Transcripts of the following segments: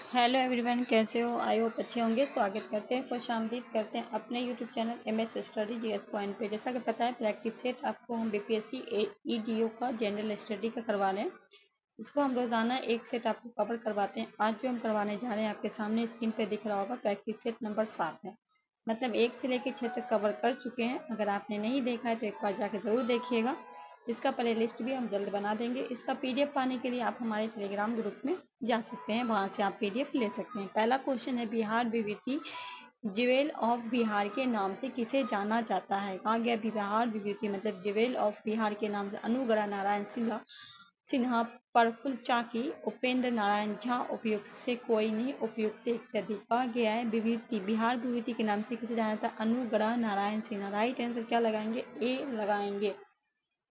Hello everyone, कैसे हो? I hope अच्छे होंगे। स्वागत करते हैं, खुश आमदीद करते हैं अपने YouTube channel MS study GS point पे। जैसा कि पता है, प्रैक्टिस सेट आपको हम BPSC EDO का जनरल स्टडी का करवा रहे हैं। इसको हम रोजाना एक सेट आपको कवर करवाते हैं। आज जो हम करवाने जा रहे हैं, आपके सामने स्क्रीन पे दिख रहा होगा, प्रैक्टिस सेट नंबर 7 है। मतलब 1 से लेकर 6 तक कवर कर चुके हैं। अगर आपने नहीं देखा है तो एक बार जाके ज़रूर देखिएगा। इसका प्ले लिस्ट भी हम जल्द बना देंगे। इसका PDF पाने के लिए आप हमारे टेलीग्राम ग्रुप में जा सकते हैं, वहाँ से आप PDF ले सकते हैं। पहला क्वेश्चन है, बिहार विभूति ज्वेल ऑफ बिहार के नाम से किसे जाना जाता है? कहा गया बिहार विभूति मतलब ज्वेल ऑफ बिहार के नाम से अनुग्रह नारायण सिन्हा, प्रफुल्ल चाकी, उपेंद्र नारायण झा, उपयुक्त से कोई नहीं, उपयुक्त से एक से अधिक। कहा गया है विभूति, बिहार विभूति के नाम से किसे जाना जाता है? अनुग्रह नारायण सिन्हा। राइट आंसर क्या लगाएंगे? ए लगाएंगे।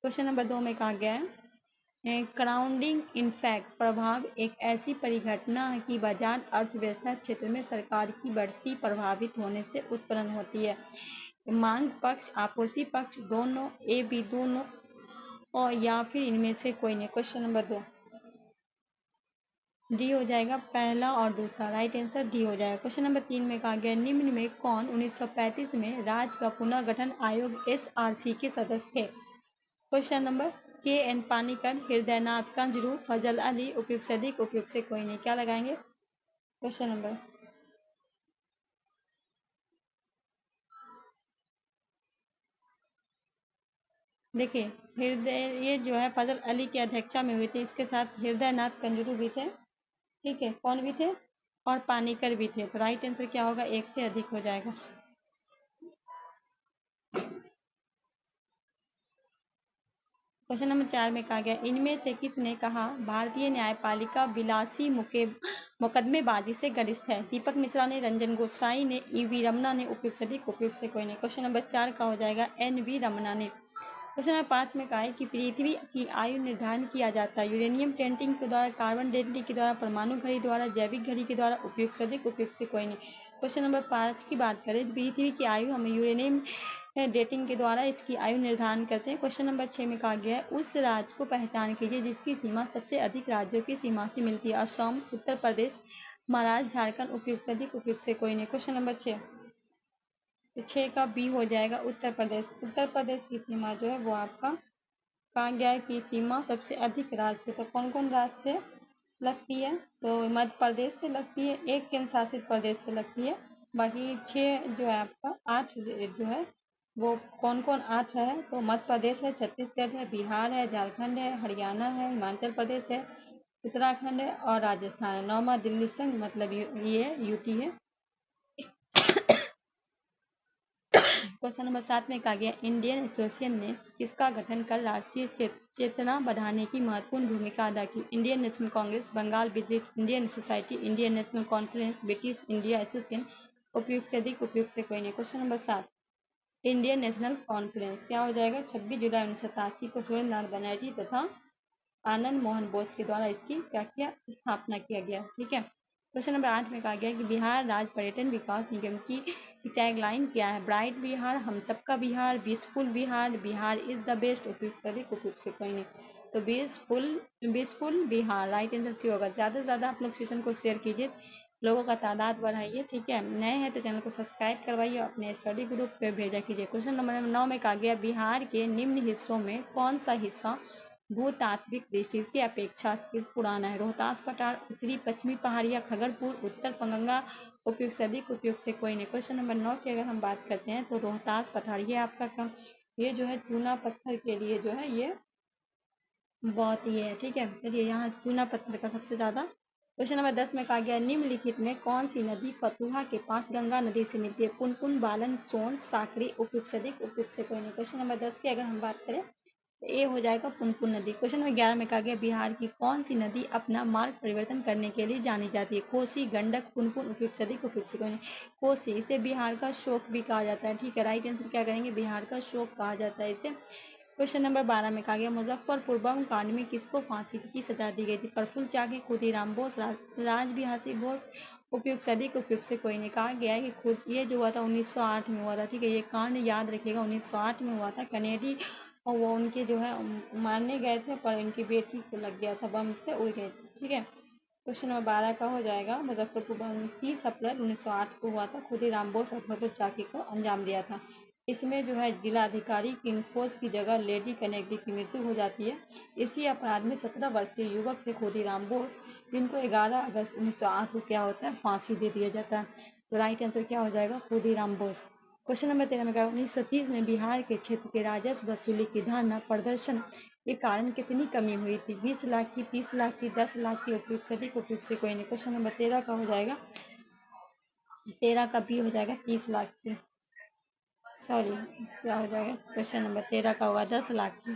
क्वेश्चन नंबर 2 में कहा गया है, क्राउडिंग इनफैक्ट प्रभाव एक ऐसी परिघटना है कि बाजार अर्थव्यवस्था क्षेत्र में सरकार की बढ़ती प्रभावित होने से उत्पन्न होती है। मांग पक्ष, आपूर्ति पक्ष, दोनों, ए बी दोनों, और या फिर इनमें से कोई नहीं। क्वेश्चन नंबर 2 डी हो जाएगा, पहला और दूसरा। राइट आंसर डी हो जाएगा। क्वेश्चन नंबर 3 में कहा गया, निम्न में कौन 1935 में राज्य का पुनर्गठन आयोग SRC के सदस्य थे? Question number KN Panikkar, Hridaynath कंजरू, फजल अली, उपयुक्त से अधिक, उपयुक्त से कोई नहीं। क्या लगाएंगे? क्वेश्चन नंबर देखिए, ये जो है फजल अली की अध्यक्षता में हुई थी। इसके साथ हृदयनाथ कंजरू भी थे। ठीक है, कौन भी थे? और पानीकर भी थे। तो राइट आंसर क्या होगा? एक से अधिक हो जाएगा। क्वेश्चन नंबर 4 में कहा गया, इनमें से किसने कहा भारतीय न्यायपालिका विलासी मुकदमेबाजी से ग्रस्त है? दीपक मिश्रा ने, रंजन गोसाई ने, EV रमना ने, उपयुक्त से अधिक, उपयुक्त से कोई नहीं। क्वेश्चन नंबर 4 का हो जाएगा NV रमना ने। क्वेश्चन नंबर 5 में कहा है कि पृथ्वी की आयु निर्धारण किया जाता है यूरेनियम टेंटिंग के द्वारा, कार्बन डेटिंग के द्वारा, परमाणु घड़ी द्वारा, जैविक घड़ी के द्वारा, उपयुक्त से अधिक, उपयुक्त से कोई नहीं। क्वेश्चन नंबर 5 की बात करें, पृथ्वी की आयु हम यूरेनियम डेटिंग के द्वारा इसकी आयु निर्धारण करते हैं। क्वेश्चन नंबर 6 में कहा गया है, उस राज्य को पहचान कीजिए जिसकी सीमा सबसे अधिक राज्यों की सीमा से मिलती है। असम, उत्तर प्रदेश, महाराष्ट्र, झारखंड, उपयुक्त से अधिक, उपयुक्त से कोई नहीं। क्वेश्चन नंबर 6 का बी हो जाएगा, उत्तर प्रदेश। उत्तर प्रदेश की सीमा जो है वो आपका कहा गया है कि सीमा सबसे अधिक राज्य से, तो कौन कौन राज्य से लगती है? तो मध्य प्रदेश से लगती है, एक केंद्र शासित प्रदेश से लगती है। बाकी 6 जो है आपका 8 जो है वो कौन कौन 8 है? तो मध्य प्रदेश है, छत्तीसगढ़ है, बिहार है, झारखंड है, हरियाणा है, हिमाचल प्रदेश है, उत्तराखंड है और राजस्थान है। 9वां दिल्ली संघ मतलब ये है, UT है। क्वेश्चन नंबर 7 में कहा गया, इंडियन एसोसिएशन ने किसका गठन कर राष्ट्रीय चेतना बढ़ाने की महत्वपूर्ण भूमिका अदा की? Indian National Congress, Bengal visit, Indian Society, Indian National Conference, British India Association, उपयुक्त से अधिक, उपयुक्त से कोई नहीं। Question number 7 Indian National Conference क्या हो जाएगा? 26 जुलाई 1987 को सुरेंद्रनाथ बनर्जी तथा आनंद मोहन बोस के द्वारा इसकी क्या किया? स्थापना किया गया। ठीक है। क्वेश्चन नंबर 8 में कहा गया कि बिहार राज्य पर्यटन विकास निगम की टैगलाइन क्या है? ब्राइट बिहार, हम सबका Bihar, peaceful Bihar, Bihar is the best, उपयुक्त से अधिक, उपयुक्त से कोई नहीं। तो peaceful Bihar. Right answer C होगा। ज़्यादा से ज़्यादा आप लोग सेशन को शेयर कीजिए, लोगों का तादाद बढ़ाइए। ठीक है, नए हैं तो चैनल को सब्सक्राइब करवाइए, अपने स्टडी ग्रुप पे भेजा कीजिए। क्वेश्चन नंबर 9 में कहा गया, बिहार के निम्न हिस्सों में कौन सा हिस्सा भूतात्विक दृष्टि की अपेक्षा पुराना है? रोहतास पठार, उत्तरी पश्चिमी पहाड़ियाँ, खगड़पुर, उत्तर पंगंगा, उपयुक्त से अधिक, उपयुक्त से कोई नहीं। क्वेश्चन नंबर 9 की अगर हम बात करते हैं तो रोहतास पठार ये आपका कम, ये जो है चूना पत्थर के लिए जो है ये बहुत ही है। ठीक है, चलिए यहाँ चूना पत्थर का सबसे ज़्यादा। क्वेश्चन नंबर 10 में कहा गया, निम्नलिखित में कौन सी नदी फतुहा के पास गंगा नदी से मिलती है? पुनपुन, बालन, सोन, साकरी, उपयुक्त से अधिक, उपयुक्त से कोई नहीं। क्वेश्चन नंबर 10 की अगर हम बात करें तो ए हो जाएगा पुनपुन नदी। क्वेश्चन नंबर 11 में कहा गया, बिहार की कौन सी नदी अपना मार्ग परिवर्तन करने के लिए जानी जाती है? कोसी, गंडक, पुनपुन, उपयुक्त से अधिक, उपयुक्त से कोई नहीं। कोसी, इसे बिहार का शोक भी कहा जाता है। ठीक है, राइट आंसर क्या करेंगे? बिहार का शोक कहा जाता है इसे। क्वेश्चन नंबर 12 में कहा गया, मुजफ्फरपुर बम कांड में किसको फांसी की सजा दी गई थी? प्रफुल्ल चाकी, खुदीराम बोस, राजबिहारी बोस, उपयुक्त से अधिक, उपयुक्त से कोई नहीं। कहा गया है कि खुद ये जो हुआ था 1908 में हुआ था। ठीक है, ये कांड याद रखिएगा, 1908 में हुआ था। कनेडी और वो उनके जो है मारने गए थे, पर इनकी बेटी को लग गया था, बम से उड़ गए थे। ठीक है, क्वेश्चन नंबर 12 का हो जाएगा मुजफ्फरपुर बम 30 अप्रैल 1908 को हुआ था। खुदीराम बोस और चाकी को अंजाम दिया था। इसमें जो है जिलाधिकारी किंगफोर्स की जगह लेडी कैनेडी की मृत्यु हो जाती है। इसी अपराध में 17 वर्षीय युवक थे खुदीराम बोस, जिनको 11 अगस्त 1908 को क्या होता है, फांसी दे दिया जाता है। तो राइट आंसर क्या हो जाएगा, खुदीराम बोस। क्वेश्चन नंबर 13 में कहा 1930 में बिहार के क्षेत्र के राजस्व वसूली की धारणा प्रदर्शन के कारण कितनी कमी हुई थी? 20 लाख की, 30 लाख की, 10 लाख की, उपयुक्त से अधिक, उपयुक्त से कोई नहीं। क्वेश्चन नंबर 13 का हो जाएगा, 13 का बी हो जाएगा 30 लाख की। सॉरी, क्या हो जाएगा, क्वेश्चन नंबर 13 का होगा 10 लाख की।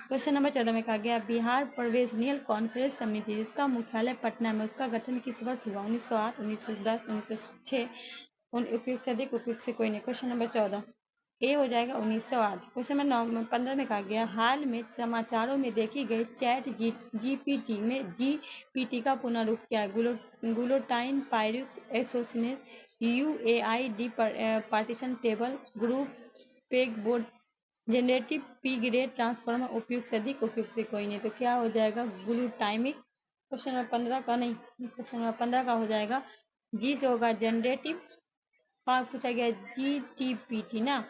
क्वेश्चन नंबर 14 में कहा गया बिहार प्रोविंशियल कॉन्फ्रेंस समिति जिसका मुख्यालय पटना में, उसका गठन किस वर्ष हुआ? 1908, 1910, 1906। उपयुक्त से अधिक, उपयुक्त से कोई नहीं। क्वेश्चन नंबर 14 ए हो जाएगा 1908। क्वेश्चन नंबर 15 में कहा गया हाल में समाचारों में देखी गई चैट जीपीटी में जीपीटी का पुनः क्या है? ग्लूटाइन पायरुक association, UAID partition table, group peg board, generative P grade transformer, उपयुक्त से अधिक, उपयुक्त से कोई नहीं। तो क्या हो जाएगा, ग्लूटामिक। क्वेश्चन नंबर 15 का नहीं, क्वेश्चन नंबर 15 का हो जाएगा जी से होगा जनरेटिव, पूछा गया जीटीपीटी ना,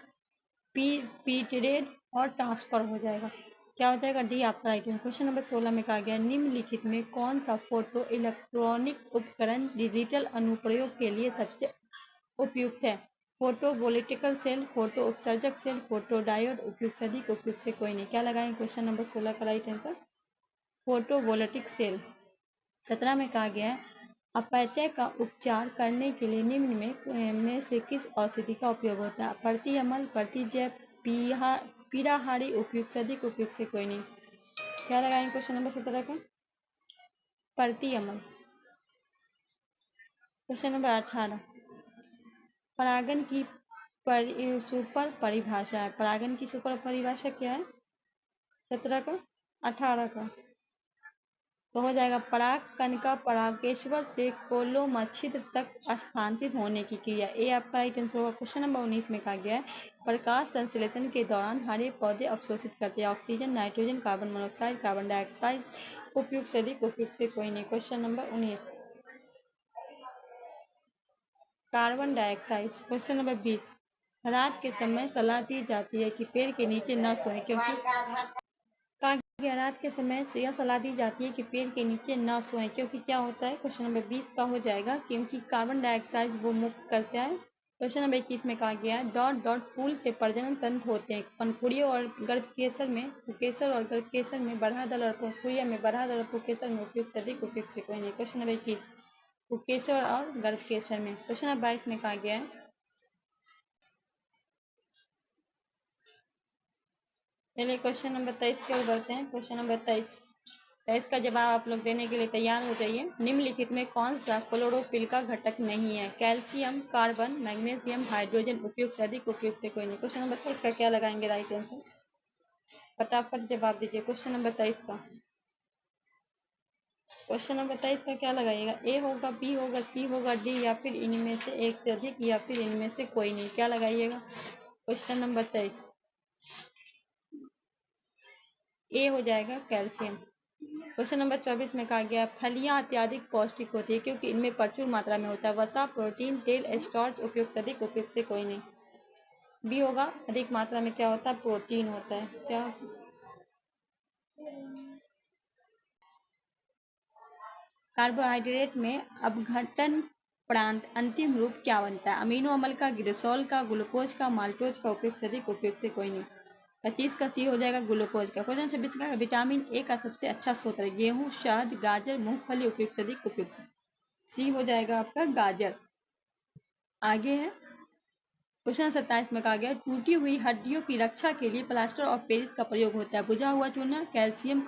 पीटरेड और ट्रांसफर हो जाएगा। क्या हो जाएगा, डी आपका राइट है। क्वेश्चन नंबर 16 में कहा गया निम्नलिखित में कौन सा फोटो इलेक्ट्रॉनिक उपकरण डिजिटल अनुप्रयोग के लिए सबसे उपयुक्त है? फोटो वोल्टिकल सेल, फोटो उत्सर्जक सेल, फोटो डायोड, उपयुक्त से अधिक, उपयुक्त से कोई नहीं। क्या लगाएंगे क्वेश्चन नंबर 16 का right answer, photovoltaic cell. 17 में कहा गया है अपचय का उपचार करने के लिए निम्न में से किस औषधि का उपयोग होता है? प्रति अमल, प्रतिजय, पीराहारी, उपयुक्त से अधिक, उपयुक्त से कोई नहीं। क्या लगाएंगे क्वेश्चन नंबर 17 का, प्रति अमल। क्वेश्चन नंबर 18 परागन की सुपर परिभाषा है। परागन की सुपर परिभाषा क्या है? 17 का, 18 का तो हो जाएगा पराग कण का परागेश्वर से कोलोमा छिद्र तक स्थानांतरित होने की क्रिया। ए आपका राइट आंसर होगा। क्वेश्चन नंबर 19 में कहा गया है प्रकाश संश्लेषण के दौरान हरे पौधे अवशोषित करते हैं oxygen, nitrogen, carbon monoxide, carbon dioxide, उपयुक्त से अधिक, उपयुक्त से कोई नहीं। Question number 19 carbon dioxide. Question number 20 रात के समय सलाह दी जाती है कि पेड़ के नीचे न सोएं क्योंकि रात के समय से यह सलाह दी जाती है कि पेड़ के नीचे न सोएं क्योंकि क्या होता है? क्वेश्चन नंबर 20 का हो जाएगा क्योंकि कार्बन डाइऑक्साइड वो मुक्त करता है। क्वेश्चन नंबर 21 में कहा गया है डॉट डॉट फूल से प्रजनन तंत्र होते हैं पंखुड़ियों और गर्भकेशर में, पुकेसर और गर्भकेशर में, बढ़ादल और पंखुड़िया में, बढ़ादल और पुकेसर में, उपयुक्त से अधिक, उपयुक्त से कोई नहीं। क्वेश्चन नंबर 21 पुकेसर और गर्भकेशर में। क्वेश्चन नंबर 22 में कहा गया है चलिए क्वेश्चन नंबर 23 के ऊपर बढ़ते हैं। क्वेश्चन नंबर 23 का जवाब आप लोग देने के लिए तैयार हो जाइए। निम्नलिखित में कौन सा क्लोरोफिल का घटक नहीं है? कैल्शियम, कार्बन, मैग्नीशियम, हाइड्रोजन, उपयुक्त से अधिक, उपयुक्त से कोई नहीं। क्वेश्चन नंबर 23 का क्या लगाएंगे राइट आंसर? फटाफट जवाब दीजिए क्वेश्चन नंबर 23 का। क्वेश्चन नंबर 23 का क्या लगाइएगा? ए होगा, बी होगा, सी होगा, डी या फिर इनमें से एक से अधिक या फिर इनमें से कोई नहीं। क्या लगाइएगा? क्वेश्चन नंबर 23 ए हो जाएगा कैल्शियम। क्वेश्चन नंबर 24 में कहा गया फलियां अत्यधिक पौष्टिक होती है क्योंकि इनमें प्रचुर मात्रा में होता है वसा, प्रोटीन, तेल, स्टार्च, उपयुक्त से अधिक, उपयुक्त से कोई नहीं। बी होगा अधिक मात्रा में क्या होता है? प्रोटीन होता है। क्या कार्बोहाइड्रेट में अपघटन प्रांत अंतिम रूप क्या बनता है? अमीनो अम्ल का, ग्लिसरॉल का, ग्लूकोज का, माल्टोज का, उपयुक्त से अधिक, उपयुक्त से कोई नहीं। 25 का सी हो जाएगा ग्लूकोज का। क्वेश्चन 26 का विटामिन ए का सबसे अच्छा स्रोत है गेहूं, शहद, गाजर, मूंगफली, उपयुक्त से अधिक, उपयुक्त से सी हो जाएगा आपका गाजर। आगे है क्वेश्चन 27 में कहा गया टूटी हुई हड्डियों की रक्षा के लिए प्लास्टर ऑफ पेरिस का प्रयोग होता है। बुझा हुआ चूना, कैल्शियम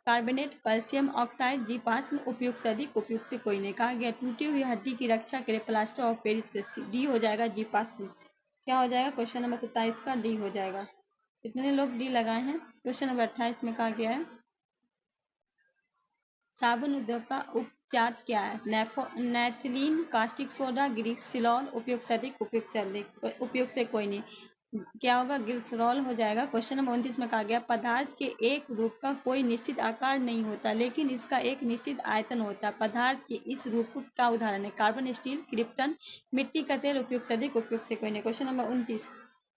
कार्बोनेट, कैल्शियम ऑक्साइड, जीवाश्म, उपयुक्त से अधिक, उपयुक्त से कोई नहीं। कहा गया टूटी हुई हड्डी की रक्षा के लिए प्लास्टर ऑफ पेरिस, डी हो जाएगा जीवाश्म। क्या हो जाएगा? क्वेश्चन नंबर 27 का डी हो जाएगा। कितने लोग डी लगाए हैं? क्वेश्चन नंबर 28 में कहा गया है साबुन उद्योग का उपजात क्या है? नेथलीन, कास्टिक सोडा, ग्लिसरॉल, उपयुक्त से अधिक, उपयुक्त से अधिक, उपयुक्त से कोई नहीं। क्या होगा, ग्लिसरॉल हो जाएगा। क्वेश्चन नंबर 29 में कहा गया पदार्थ के एक रूप का कोई निश्चित आकार नहीं होता लेकिन इसका एक निश्चित आयतन होता है। पदार्थ के इस रूप का उदाहरण है कार्बन, स्टील, क्रिप्टन, मिट्टी का तेल। उपयुक्त से अधिक, उपयुक्त से कोई नहीं। क्वेश्चन नंबर 29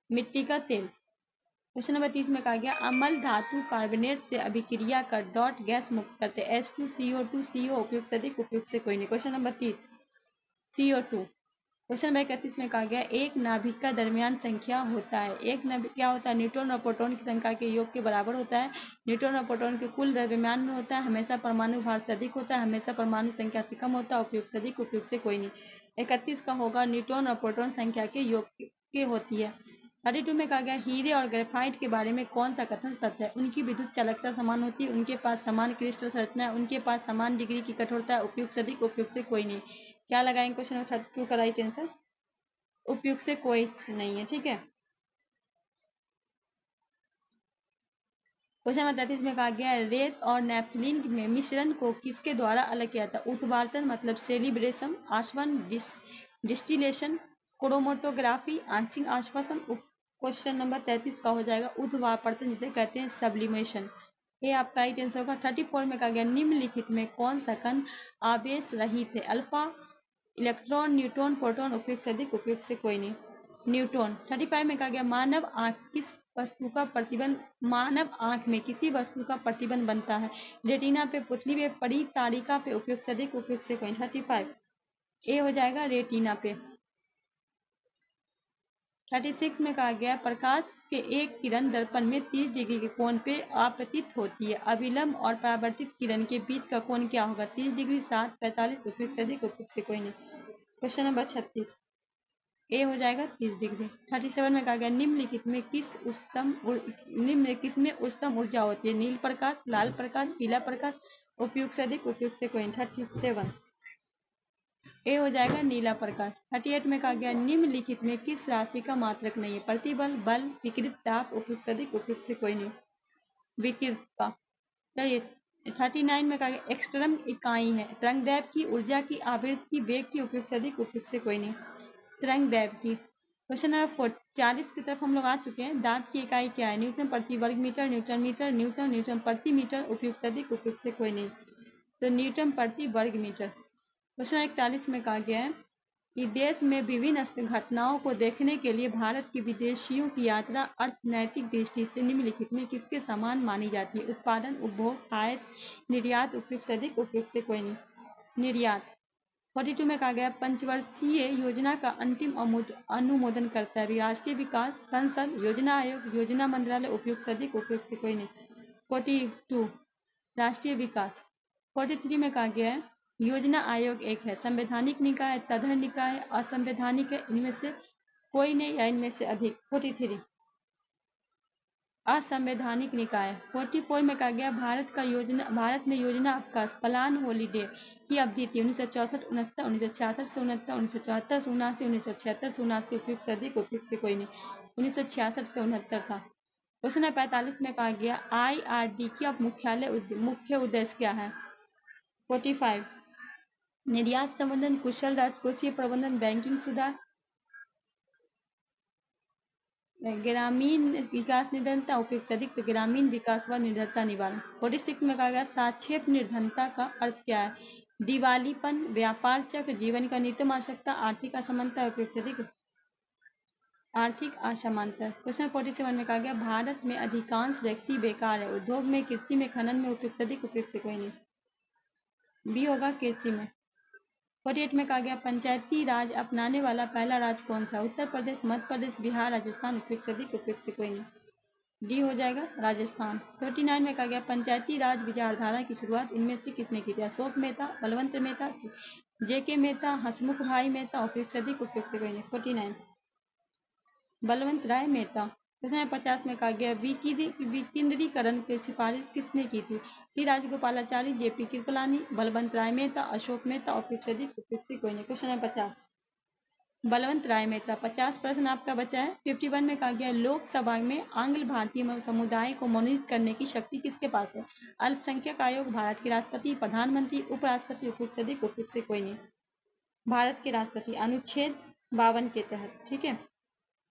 मिट्टी का तेल। क्वेश्चन नंबर 30 में कहा गया अम्ल धातु कार्बोनेट से अभिक्रिया कर डॉट गैस मुक्त करते हैं H2CO2 CO। उपयुक्त से अधिक, उपयुक्त से कोई नहीं। Question number 30 CO2। Question number 31 में कहा गया एक नाभिक का दरमियान संख्या होता है। एक नाभिक क्या होता है, न्यूट्रॉन और प्रोटॉन की संख्या के योग के बराबर होता है। न्यूट्रॉन और प्रोटॉन के कुल दरमियान में होता है। हमेशा परमाणु भार से अधिक होता है। हमेशा परमाणु संख्या से कम होता है। उपयुक्त से अधिक, उपयुक्त से कोई नहीं। 31 का होगा न्यूट्रॉन और प्रोटॉन संख्या के योग के होती है। 32 में कहा गया हीरे और ग्रेफाइट के बारे में कौन सा कथन सत्य है। उनकी विद्युत चालकता समान होती है, उनके पास समान क्रिस्टल संरचना है, उनके पास समान डिग्री की कठोरता है। उपयुक्त से अधिक, उपयुक्त से कोई नहीं। क्या लगाएंगे क्वेश्चन नंबर 32 का राइट आंसर, उपयुक्त से कोई नहीं है। ठीक है। क्वेश्चन नंबर 33 में कहा गया रेत और नेफ्थलीन में मिश्रण को किसके द्वारा अलग किया था। उत्वार्तन मतलब सेलिब्रेशन, आश्वन डिस्टिलेशन, क्रोमोटोग्राफी, आंशिक आश्वासन। क्वेश्चन नंबर 33 का हो जाएगा उत्वार्तन जिसे कहते हैं सब्लिमेशन। ये आपका राइट आंसर होगा। 34 में कहा गया निम्नलिखित में कौन सा कण आवेश रहित है। Alpha, electron, neutron, proton. उपयुक्त से अधिक, उपयुक्त से कोई नहीं। न्यूट्रॉन। 35 में कहा गया मानव आंख किस वस्तु का प्रतिबिंब, मानव आंख में किसी वस्तु का प्रतिबिंब बनता है। रेटिना पे, पुतली पे, पड़ी तारिका पे। उपयुक्त से अधिक, उपयुक्त से कोई। 35 ए हो जाएगा रेटिना पे। 36 में कहा गया प्रकाश के एक किरण दर्पण में 30 डिग्री के कोण पे आपतित होती है। अभिलंब और परावर्तित किरण के बीच का कोण क्या होगा। 30 डिग्री, 60, 45। उपयुक्त से अधिक, उपयुक्त से कोई नहीं। क्वेश्चन नंबर 36 ए हो जाएगा 30 डिग्री। 37 में कहा गया निम्नलिखित में किसमें उच्चतम ऊर्जा होती है। नील प्रकाश, लाल प्रकाश, पीला प्रकाश। उपयुक्त से अधिक, उपयुक्त से कोई। 37 ए हो जाएगा नीला प्रकाश। 38 में कहा गया निम्नलिखित में किस राशि का मात्रक नहीं है। प्रतिबल, बल, विकृत ताप। उपयुक्त से अधिक, उपयुक्त से कोई नहीं। विकृत का। चलिए 39 में कहा गया एक्सट्रम इकाई है तरंगदैर्घ्य की, ऊर्जा की, आवृत्ति की, वेग की। उपयुक्त से अधिक, उपयुक्त से कोई नहीं। तरंगदैर्घ्य की। क्वेश्चन नंबर 40 की तरफ हम लोग आ चुके हैं। दाब की इकाई क्या है। न्यूटन प्रति वर्ग metre, newton metre, newton, newton प्रति मीटर। उपयुक्त से अधिक, उपयुक्त से कोई नहीं। तो न्यूटन प्रति वर्ग मीटर। क्वेश्चन 41 में कहा गया है कि देश में विभिन्न घटनाओं को देखने के लिए भारत की विदेशियों की यात्रा अर्थनैतिक दृष्टि से निम्नलिखित में किसके समान मानी जाती है। उत्पादन, उपभोग, आयात, निर्यात। उपयुक्त से अधिक, उपयुक्त से कोई नहीं। निर्यात। 42 में कहा गया पंचवर्षीय योजना का अंतिम अनुमोदन करता है राष्ट्रीय विकास संसद, योजना आयोग, योजना मंत्रालय। उपयुक्त से अधिक, उपयुक्त से कोई नहीं। 42 राष्ट्रीय विकास। 43 में कहा गया है योजना आयोग एक है, संवैधानिक निकाय, तदर्थ निकाय, असंवैधानिक है, इनमें से कोई नहीं या इनमें से अधिक। 43 असंवैधानिक निकाय। 44 में कहा गया भारत में योजना अवकाश प्लान हॉलीडे की अवधि थी 1964, 69, 1966 से 69, 1974 से 79, 1976 से 79। उपयुक्त से अधिक, उपयुक्त से कोई नहीं। 1966 से 69 था। क्वेश्चन है 45 में कहा गया IRD का मुख्य उद्देश्य क्या है। 45 निर्यात संवर्धन, कुशल राजकोषीय प्रबंधन, बैंकिंग सुधार, ग्रामीण विकास निर्धनता। उपयुक्त से अधिक, तो ग्रामीण विकास व निर्धनता निवारण। 46 में कहा गया सापेक्ष निर्धनता का अर्थ क्या है। दिवालीपन, व्यापार चक्र, जीवन का न्यूनतम आवश्यकता, आर्थिक असमानता। उपयुक्त से अधिक, आर्थिक असमानता। क्वेश्चन 47 में कहा गया भारत में अधिकांश व्यक्ति बेकार है। उद्योग में, कृषि में, खनन में। उपयुक्त से अधिक, उपयुक्त से कोई नहीं। बी होगा कृषि में। 48 में कहा गया पंचायती राज अपनाने वाला पहला राज्य कौन सा। उत्तर प्रदेश, मध्य प्रदेश, बिहार, राजस्थान। उपयुक्त से अधिक, उपयुक्त से कोई नहीं। डी हो जाएगा राजस्थान। 49 में कहा गया पंचायती राज विचारधारा की शुरुआत इनमें से किसने की थी। अशोक मेहता, बलवंत मेहता, JK मेहता, हसमुख भाई मेहता। उपयुक्त से अधिक, उपयुक्त से कोई नहीं। 49 बलवंत राय मेहता। क्वेश्चन 50 में कहा गया विकेंद्रीकरण की सिफारिश किसने की थी। सी राजगोपालाचारी, JP कृपलानी, बलवंत राय मेहता, अशोक मेहता। उपयुक्त से अधिक, उपयुक्त से कोई नहीं। क्वेश्चन है 50 बलवंत राय मेहता। 50 प्रश्न आपका बचा है। 51 में कहा गया लोकसभा में आंग्ल भारतीय समुदाय को मनोनीत करने की शक्ति किसके पास है। अल्पसंख्यक आयोग, भारत के राष्ट्रपति, प्रधानमंत्री, उपराष्ट्रपति। उपयुक्त से अधिक, उपयुक्त से कोई नहीं। भारत के राष्ट्रपति अनुच्छेद 52 के तहत। ठीक है।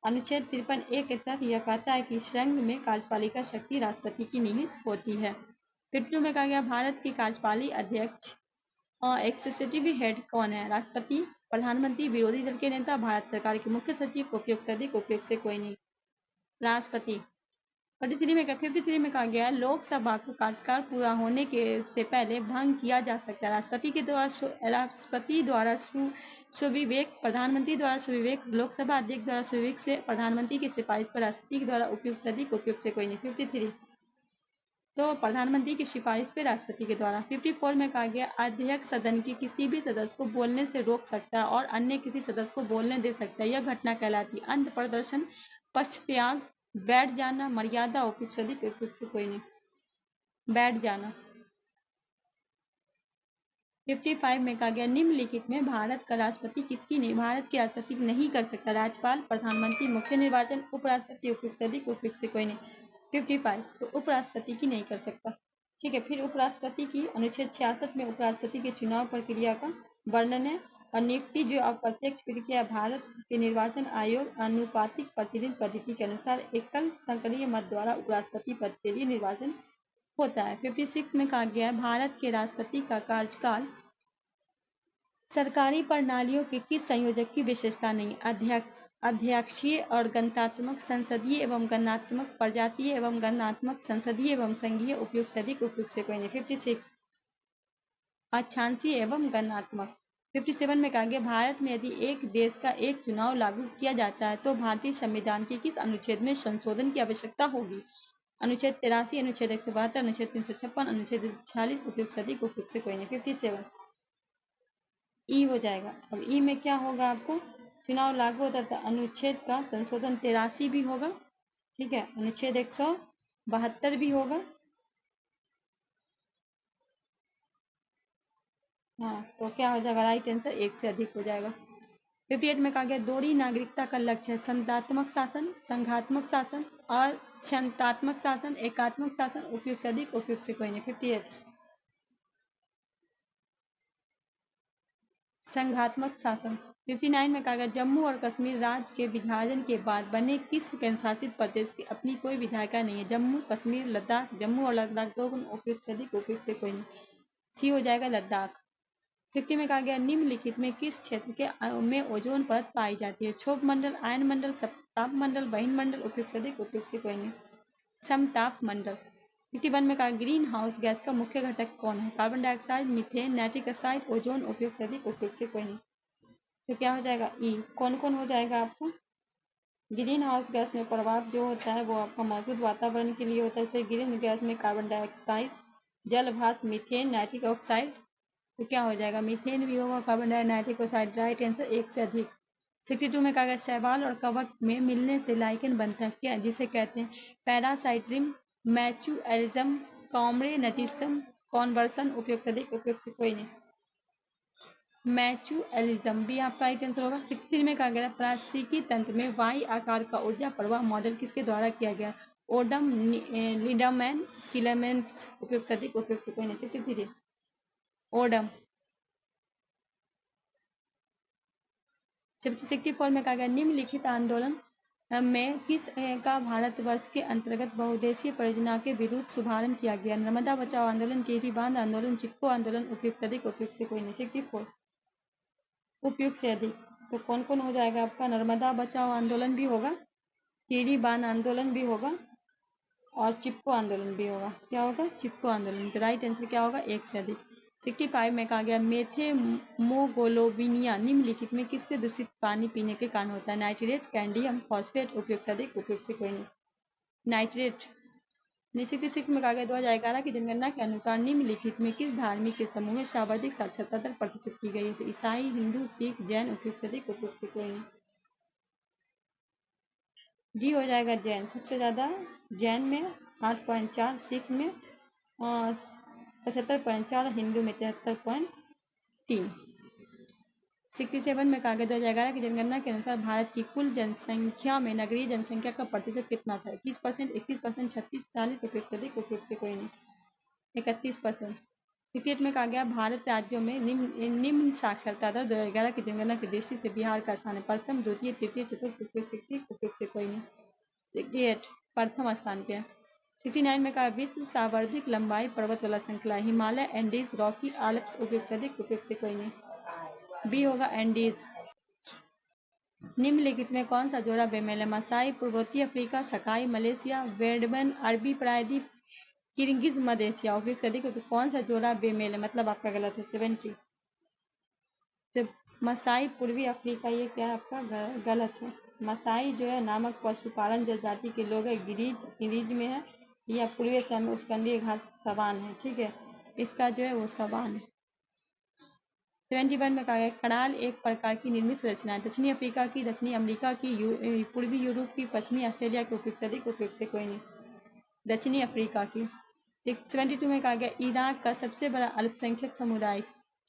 अनुच्छेद 53A के तहत यह कहता है कि संघ में कार्यपालिका शक्ति राष्ट्रपति की निहित होती है। 52 में कहा गया भारत की कार्यपालिक अध्यक्ष और एग्जीक्यूटिव हेड कौन है? राष्ट्रपति, प्रधानमंत्री, विरोधी दल के नेता, भारत सरकार के मुख्य सचिव, उपयुक्त से अधिक, उपयुक्त से कोई नहीं। राष्ट्रपति। 53 में कहा गया लोकसभा का कार्यकाल पूरा होने के से पहले भंग किया जा सकता है। राष्ट्रपति द्वारा सुविवेक, प्रधानमंत्री द्वारा सुविवेक, लोकसभा अध्यक्ष द्वारा सुविवेक से प्रधानमंत्री की सिफारिश पर राष्ट्रपति के द्वारा उपयुक्त से अधिक, उपयुक्त से कोई नहीं। 53 तो प्रधानमंत्री की सिफारिश पे राष्ट्रपति के द्वारा। 54 में कहा गया अध्यक्ष सदन के किसी भी सदस्य को बोलने से रोक सकता है और अन्य किसी सदस्य को बोलने दे सकता है। यह घटना कहलाती है अंत प्रदर्शन, पक्षत्याग, बैठ जाना, मर्यादा, उपयुक्त से अधिक, उपयुक्त से कोई नहीं। बैठ जाना। 55 में कहा गया निम्नलिखित में भारत का राष्ट्रपति किसकी नहीं? भारत के राष्ट्रपति नहीं कर सकता राज्यपाल, प्रधानमंत्री, मुख्य निर्वाचन, उपराष्ट्रपति, उपयुक्त से अधिक, उपयुक्त से कोई नहीं। 55 तो उपराष्ट्रपति की नहीं कर सकता। ठीक है, फिर उपराष्ट्रपति की अनुच्छेद 66 में उपराष्ट्रपति के चुनाव प्रक्रिया का वर्णन है और नियुक्ति जो अप्रत्यक्ष प्रक्रिया भारत के निर्वाचन आयोग अनुपातिक प्रतिनिधि पद्धति के अनुसार एकल संसदीय मत द्वारा उपराष्ट्रपति पद के लिए निर्वाचन होता है। 56 में कहा गया है भारत के राष्ट्रपति का कार्यकाल सरकारी प्रणालियों के किस संयोजक की विशेषता नहीं? अध्यक्षीय और गणनात्मक, संसदीय एवं गणनात्मक, प्रजातीय एवं गणनात्मक, संसदीय एवं संघीय, उपयुक्त से अधिक, उपयुक्त से कोई नहीं। 56 अक्षांशीय एवं गणनात्मक। 57 में कहा गया भारत में यदि एक देश का एक चुनाव लागू किया जाता है तो भारतीय संविधान के किस अनुच्छेद में संशोधन की आवश्यकता होगी? अनुच्छेद 83, अनुच्छेद 172, अनुच्छेद 356, अनुच्छेद 46, उपयुक्त से अधिक, उपयुक्त से कोई नहीं। 57 ई हो जाएगा। अब ई में क्या होगा? आपको चुनाव लागू होता था अनुच्छेद का संशोधन 83 भी होगा, ठीक है, अनुच्छेद 172 भी होगा। हाँ, तो क्या हो जाएगा? राइट आंसर एक से अधिक हो जाएगा। 58 में कहा गया दोहरी नागरिकता का लक्ष्य है संघात्मक शासन, संघात्मक शासन और क्षमतात्मक शासन, एकात्मक शासन, उपयुक्त से अधिक, उपयुक्त से कोई नहीं। 58 संघात्मक शासन। 59 में कहा गया जम्मू और कश्मीर राज्य के विभाजन के बाद बने किस केंद्रशासित प्रदेश की अपनी कोई विधायिका नहीं है? जम्मू, कश्मीर, लद्दाख। जम्मू और लद्दाख दो गुण, उपयुक्त से अधिक, उपयुक्त से कोई नहीं। सी हो जाएगा लद्दाख। 60 में कहा गया निम्नलिखित में किस क्षेत्र के में ओजोन परत पाई जाती है? क्षोभ मंडल, आयन मंडल, समताप मंडल, बहिन मंडल, उपयुक्त से अधिक, उपयुक्त से कोई नहीं। समताप मंडल। 51 में कहा ग्रीन हाउस गैस का मुख्य घटक कौन है? Carbon dioxide, methane, nitric oxide, ozone, उपयुक्त से अधिक, उपयुक्त से कोई नहीं। तो क्या हो जाएगा? ई। कौन कौन हो जाएगा आपका? ग्रीन हाउस गैस में प्रभाव जो होता है वो आपका मौजूद वातावरण के लिए होता है। जैसे ग्रीन गैस में कार्बन डाइऑक्साइड, जलभाष, मीथेन, नाइट्रिक ऑक्साइड। तो क्या हो जाएगा? मीथेन भी होगा, carbon dioxide, nitric oxide. Right answer एक से अधिक। 62 में कहा गया शैवाल और कवक में मिलने से लाइकेन बनता है क्या? जिसे कहते हैं पैरासाइटिज्म, मैचुअलिज्म, कॉम्रेनजिज्म, कॉन्वर्सन, उपयुक्त से अधिक, उपयुक्त से कोई नहीं। मैचुअलिज्म भी आपका राइट आंसर होगा। 63 में कहा गया पारिस्थितिकी तंत्र में वाई आकार का ऊर्जा प्रवाह मॉडल किसके द्वारा किया गया? ओडम, लीडमैन, फिलामेंट्स, उपयुक्त से अधिक, उपयुक्त से कोई नहीं। 63 ओडम। 64 में कहा गया निम्नलिखित आंदोलन में किस का भारतवर्ष के अंतर्गत बहुउद्देशीय परियोजना के विरुद्ध शुभारंभ किया गया? नर्मदा बचाओ आंदोलन, टिहरी बांध आंदोलन, चिपको आंदोलन, उपयुक्त से अधिक, उपयुक्त से कोई नहीं। 64 उपयुक्त से अधिक। तो कौन कौन हो जाएगा आपका? नर्मदा बचाओ आंदोलन भी होगा, टिहरी बांध आंदोलन भी होगा और चिपको आंदोलन भी होगा। क्या होगा? चिपको आंदोलन। तो राइट आंसर क्या होगा? एक से अधिक। 65 में कहा गया मेथेमोग्लोबिनिया निम्नलिखित में किसके दूषित पानी पीने के कारण होता है? नाइट्रेट, कैंडियम, फॉस्फेट, उपयुक्त से अधिक, उपयुक्त से कोई नहीं। नाइट्रेट। 66 में कहा गया 2011 की जनगणना के अनुसार निम्नलिखित में किस धार्मिक के समूह में सर्वाधिक साक्षरता दर प्रतिशत की गई है? ईसाई, हिंदू, सिख, जैन, उपयुक्त से अधिक, उपयुक्त से कोई नहीं। डी हो जाएगा जैन। सबसे ज्यादा जैन में 8.4, सिख में 75.4, हिंदू में 73.3। 67 में कहा गया 2011 की जनगणना के अनुसार भारत की कुल जनसंख्या में नगरीय जनसंख्या का प्रतिशत कितना था? 21%, 31%, 36, 40, उपयुक्त से अधिक, उपयुक्त से कोई नहीं। 31%। 68 में कहा गया भारत राज्यों में निम्न साक्षरता दर 2011 की जनगणना की दृष्टि से बिहार का स्थान है प्रथम, द्वितीय, तृतीय, चतुर्थ, उपयुक्त से कोई नहीं। 68 प्रथम स्थान पे है। 69 में कहा विश्व सर्वाधिक लंबाई पर्वत वाला श्रृंखला हिमालय, एंडीज, रॉकी, आल्प्स, उपयुक्त से कोई नहीं। बी होगा एंडीज। निम्नलिखित में कौन सा जोड़ा बेमेल है? मसाई पूर्वोत्तर अफ्रीका, सकाई मलेशिया, वेडबन अरबी प्रायद्वीप, किर्गिज मध्य एशिया। उपयुक्त कौन सा जोड़ा बेमेल है? मतलब आपका गलत है। 70 जब मसाई पूर्वी अफ्रीका, ये क्या है आपका गलत है। मसाई जो है नामक पशुपालन जनजाति के लोग है, गिरीज में है या पूर्वी एशिया में उष्णकटिबंधीय घास सवान है। ठीक है, इसका जो है वो सवान है। 71 में कहा गया कड़ाल एक प्रकार की निर्मित रचना है, दक्षिणी अफ्रीका की, दक्षिणी अमेरिका की, पूर्वी यूरोप की, पश्चिमी ऑस्ट्रेलिया की। उपयुक्त से कोई नहीं। दक्षिणी अफ्रीका की। 72 में कहा गया इराक का सबसे बड़ा अल्पसंख्यक समुदाय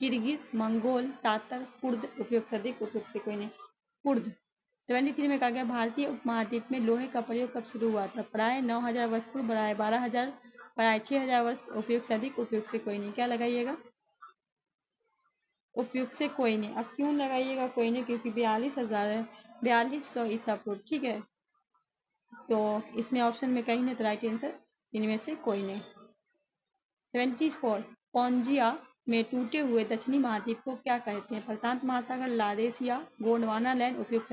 किर्गिज, मंगोल, तातर, कुर्द। उपयुक्त से कोई नहीं। कुर्द। 73 में कहा गया भारतीय उपमहाद्वीप में लोहे का प्रयोग कब शुरू हुआ था? प्राय 9000 वर्ष पूर्व, प्राय 12000, प्राय 6000 वर्ष। उपयुक्त से कोई नहीं। क्या लगाइएगा? उपयुक्त से कोई नहीं। अब क्यों लगाइएगा कोई नहीं? क्योंकि 42,000 है, 4200 ईसा पूर्व। ठीक है, तो इसमें ऑप्शन में कहीं नहीं, तो राइट आंसर इनमें से कोई नहीं। 74 पौंजिया में टूटे हुए दक्षिणी महाद्वीप को क्या कहते हैं? प्रशांत महासागर, लारेशिया, गोंडवाना लैंड। उपयुक्त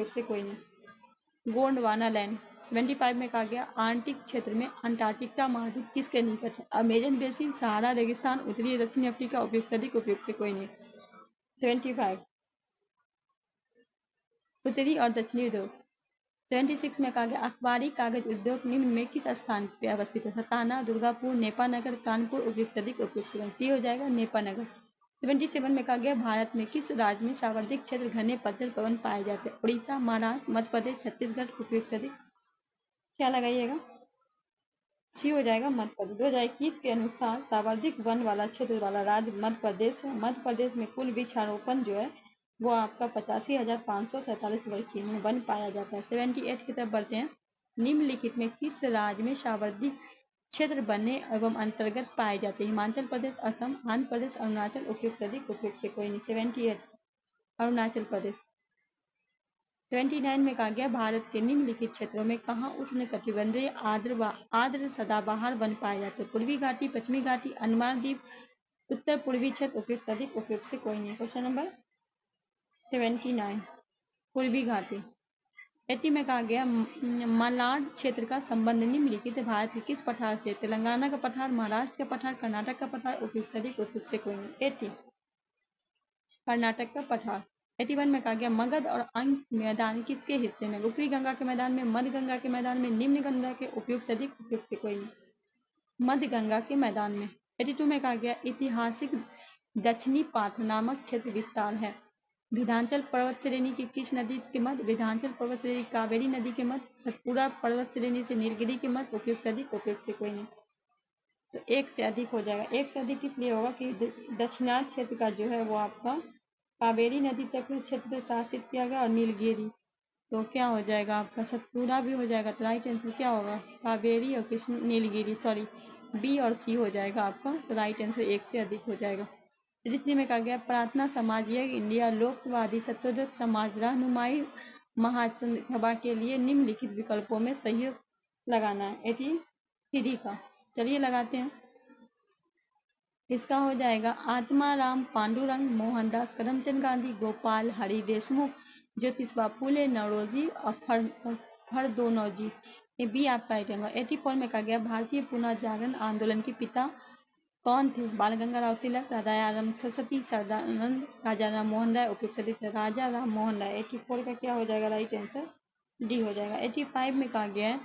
से कोई नहीं। गोंडवाना लैंड। 75 में कहा गया आर्कटिक क्षेत्र में अंटार्कटिका महाद्वीप किसके निकट है? अमेजन बेसिन, सहारा रेगिस्तान, उत्तरी दक्षिणी अफ्रीका। उपयुक्त से कोई नहीं। 75 उत्तरी और दक्षिणी उद्योग। 76 में कहा गया अखबारी कागज उद्योग निम्न में किस स्थान पे अवस्थित है? सताना, दुर्गापुर, नेपानगर, कानपुर। उपयुक्त सी हो जाएगा नेपानगर। 77 में कहा गया भारत में किस राज्य में सार्वधिक क्षेत्र घने पतझड़ पवन पाए जाते हैं? उड़ीसा, महाराष्ट्र, मध्य प्रदेश, छत्तीसगढ़। उपयुक्त क्या लगाइएगा? सी हो जाएगा मध्य प्रदेश। 2021 के अनुसार सर्वाधिक वन वाला क्षेत्र वाला राज्य मध्य प्रदेश है। मध्य प्रदेश में कुल वृक्षारोपण जो है वो आपका 85,547 वर्ग किमी वन पाया जाता है। 78 की तरफ बढ़ते हैं। निम्नलिखित में किस राज्य में सार्वधिक क्षेत्र बने एवं अंतर्गत पाए जाते हैं? हिमाचल प्रदेश, असम, आंध्र प्रदेश, अरुणाचल। उपयुक्त से कोई नहीं। 78 अरुणाचल प्रदेश। 79 में कहा गया भारत के निम्नलिखित क्षेत्रों में कहाँ उष्णकटिबंधीय आर्द्र सदाबहार वन पाए जाते हैं? पूर्वी घाटी, पश्चिमी घाटी, अंडमान द्वीप, उत्तर पूर्वी क्षेत्र। उपयुक्त से कोई नहीं। क्वेश्चन नंबर 79 पूर्वी घाटी। 80 में कहा गया मलाड क्षेत्र का संबंध निम्नलिखित भारत के किस पठार से? तेलंगाना का पठार, महाराष्ट्र का पठार, कर्नाटक का पठार। उपयुक्त से कोई नहीं। 80 कर्नाटक का पठार। 81 में कहा गया मगध और अंग मैदान किसके हिस्से में? ऊपरी गंगा के मैदान में, मध्य गंगा के मैदान में, निम्न गंगा के। उपयुक्त से कोई नहीं। मध्य गंगा के मैदान में। 82 में कहा गया ऐतिहासिक दक्षिणी पात्र नामक क्षेत्र विस्तार है विंध्याचल पर्वत श्रेणी की किस नदी के मध्य? विंध्याचल पर्वत श्रेणी कावेरी नदी के मध्य, सतपुड़ा पर्वत श्रेणी से नीलगिरी के मध्य। उपयुक्त से कोई नहीं। तो एक से अधिक हो जाएगा। एक से अधिक इसलिए होगा कि दक्षिणार्थ क्षेत्र का जो है वो आपका कावेरी नदी तक क्षेत्र पे शासित किया गया और नीलगिरी, तो क्या हो जाएगा आपका सतपुड़ा भी हो जाएगा। तो राइट आंसर क्या होगा? कावेरी और कृष्ण नीलगिरी, सॉरी बी और सी हो जाएगा आपका। तो राइट आंसर एक से अधिक हो जाएगा। 83 में कहा गया प्रार्थना समाज इंडिया लोकवादी सत्योदय समाज रहनुमाई महासभा के लिए निम्नलिखित विकल्पों में सहयोग लगाना है। 83 का चलिए लगाते हैं। इसका हो जाएगा आत्माराम, पांडुरंग, मोहनदास करमचंद गांधी, गोपाल हरि देशमुख, ज्योतिबा फूले, नौरोजी और फरदौनजी। ये बी आपका आइटम है। 84 में कहा गया भारतीय पुनर्जागरण आंदोलन के पिता कौन थे? बाल गंगाधर तिलक, राजाराम सरस्वती, सरदानंद, राजा राम मोहन राय। उपयुक्त राजा राम मोहन राय। 84 का क्या हो जाएगा? राइट आंसर डी हो जाएगा। 85 में कहा गया है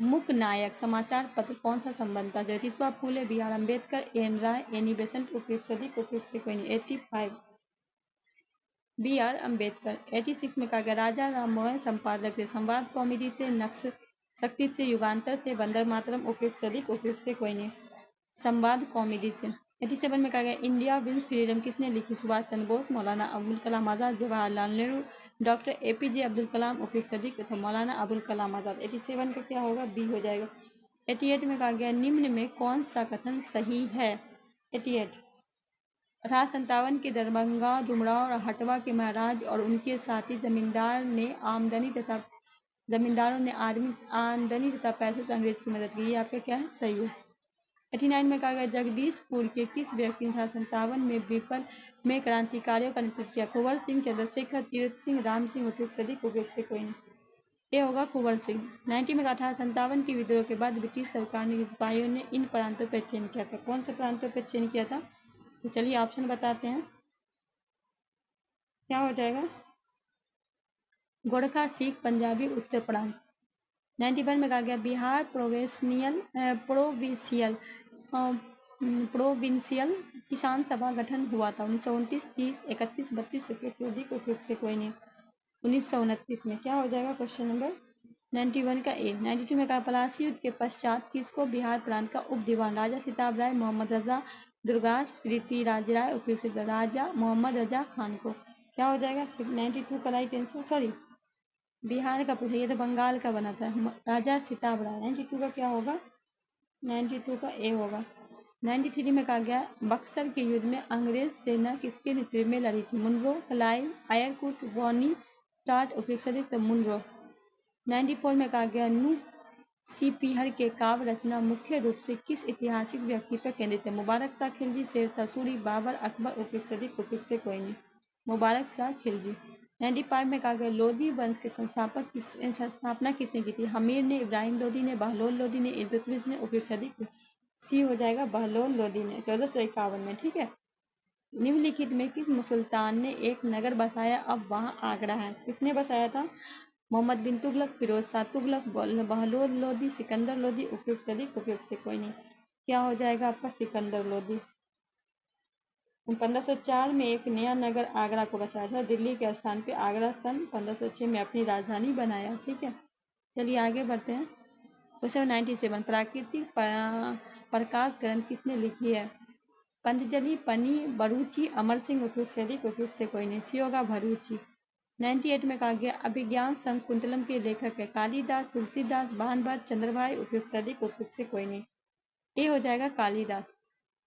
मुक नायक समाचार पत्र कौन सा संबंध था? Jyotiba Phule, B R Ambedkar, N Roy, Annie Besant. उपयुक्त से कोई नहीं। 85 बी आर अम्बेडकर। 86 में कहा गया राजा राम मोहन संपादक थे संवाद कॉमेडी से, नक्श शक्ति से, युगांतर से, वंदे मातरम। उपयुक्त से कोई नहीं। संवाद कॉमेडी से। 87 में कहा गया इंडिया विंस फ्रीडम किसने लिखी? Subhash Chandra Bose, Maulana Abul Kalam Azad, Jawaharlal Nehru, doctor APJ Abdul Kalam. उपयुक्त मौलाना अबुल कलाम आजाद। 87 का क्या होगा? बी हो जाएगा। 88 में कहा गया निम्न में कौन सा कथन सही है। 88 1857 के दरभंगा, डुमराव और हटवा के महाराज और उनके साथी जमींदारों ने आमदनी तथा पैसों से अंग्रेज की मदद की। ये आपका क्या है, सही है। 89 में कहा गया जगदीशपुर के किस व्यक्ति ने 1857 में विप्लव में क्रांतिकारियों का नेतृत्व किया। कुंवर सिंह, चंद्रशेखर, तीर्थ सिंह, राम सिंह, उपयुक्त से अधिक, उपयुक्त से कोई नहीं। ये होगा कुंवर सिंह। 90 में 1857 के विद्रोह के बाद ब्रिटिश सरकार ने सिपाहियों ने इन प्रांतों पर चयन किया था। कौन से प्रांतों पर चयन किया था, तो चलिए ऑप्शन बताते हैं। क्या हो जाएगा, गोरखा, सिख, पंजाबी, उत्तर प्रांत। 91 में कहा गया बिहार प्रोविंशियल किसान सभा गठन हुआ था। 1929, 30, 31, 32, उपयुक्त अधिक, उपयुक्त से कोई नहीं। 1929 में। क्या हो जाएगा क्वेश्चन नंबर 91 का ए। 92 में कहा पलासी युद्ध के पश्चात किसको बिहार प्रांत का उप दीवान राजा सिताब राय, मोहम्मद रजा, दुर्गास, पृथ्वीराज राय, उपयुक्त से राजा मोहम्मद रजा खान को। क्या हो जाएगा 92 का राइट आंसर, सॉरी बिहार का पूछा, ये तो बंगाल का बना था, राजा सिताब राय। 92 का क्या होगा, 92 का ए होगा। 93 में कहा गया बक्सर के युद्ध में अंग्रेज सेना किसके नेतृत्व में लड़ी थी। मुनरो, क्लाइव, आयरकुट, वॉनी, टाट, उपयुक्त से अधिक, तो मुनरो। 94 में कहा गया नूह सीपीहर के काव्य रचना मुख्य रूप से किस ऐतिहासिक व्यक्ति पर केंद्रित है। मुबारक शाह खिलजी, शेरशाह सूरी, बाबर, अकबर, उपयुक्त से अधिक, उपयुक्त से कोई नहीं। मुबारक शाह खिलजी। 95 में कहा गया लोधी वंश के स्थापना किसने की थी। हमीर ने, इब्राहिम लोधी ने, बहलोल लोधी ने, इल्तुतमिश ने, उपयुक्त से अधिक, सी हो जाएगा बहलोल लोधी ने 1451 में। ठीक है। निम्नलिखित में किस सुल्तान ने एक नगर बसाया अब वहां आगरा है। किसने बसाया था, मोहम्मद बिन तुगलक, फिरोज शाह तुगलक, बहलोल लोधी, सिकंदर लोधी, उपयुक्त से अधिक, उपयुक्त से कोई नहीं। क्या हो जाएगा आपका सिकंदर लोधी। 1504 में एक नया नगर आगरा को बसाया था। दिल्ली के स्थान पे आगरा सन 1506 में अपनी राजधानी बनाया। ठीक है, चलिए आगे बढ़ते हैं। क्वेश्चन 97 प्राकृतिक प्रकाश ग्रंथ किसने लिखी है। पंतजलि, पनी, बरूची, अमर सिंह, उपयुक्त से अधिक, उपयुक्त से कोई नहीं। सी होगा भरूची। 98 में कहा गया अभिज्ञान शकुंतलम के लेखक है। कालिदास, तुलसीदास, बाणभट्ट, चंद्रभाई, उपयुक्त से अधिक, उपयुक्त से कोई नहीं। ये हो जाएगा कालिदास।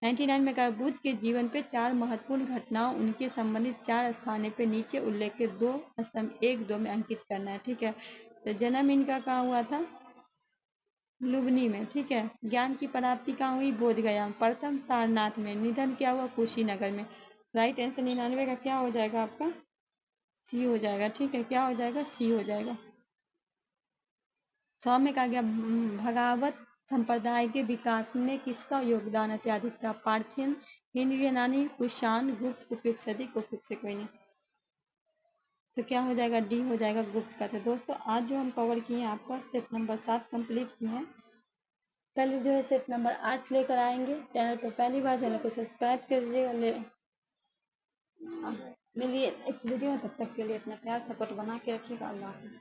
99 में कहा बुद्ध के जीवन पे 4 महत्वपूर्ण घटनाओं उनके संबंधित 4 स्थानों पे नीचे उल्लेखित 2 स्तंभ 1-2 में अंकित करना है। ठीक है, तो जन्म इनका कहाँ हुआ था, लुबनी में। ठीक है, ज्ञान की प्राप्ति कहाँ हुई, बोधगया। प्रथम सारनाथ में। निधन क्या हुआ, कुशीनगर में। राइट आंसर 99 का क्या हो जाएगा आपका, सी हो जाएगा। ठीक है, क्या हो जाएगा, सी हो जाएगा। 100 में कहा गया भगावत संप्रदाय के विकास में किसका योगदान अत्याधिक था। पार्थियन, हिंद यूनानी, कुषाण, गुप्त, उपयुक्त से अधिक, उपयुक्त से कोई नहीं। तो क्या हो जाएगा, डी हो जाएगा गुप्त का। तो दोस्तों आज जो हम कवर किए हैं आपका सेट नंबर 7 कंप्लीट किए हैं। कल जो है सेट नंबर 8 लेकर आएंगे। चैनल पर पहली बार, चैनल को सब्सक्राइब कर लीजिएगा। मिलिए नेक्स्ट वीडियो में, तब तक के लिए अपना प्यार सपोर्ट बना के रखिएगा। अल्लाह हाफिज़।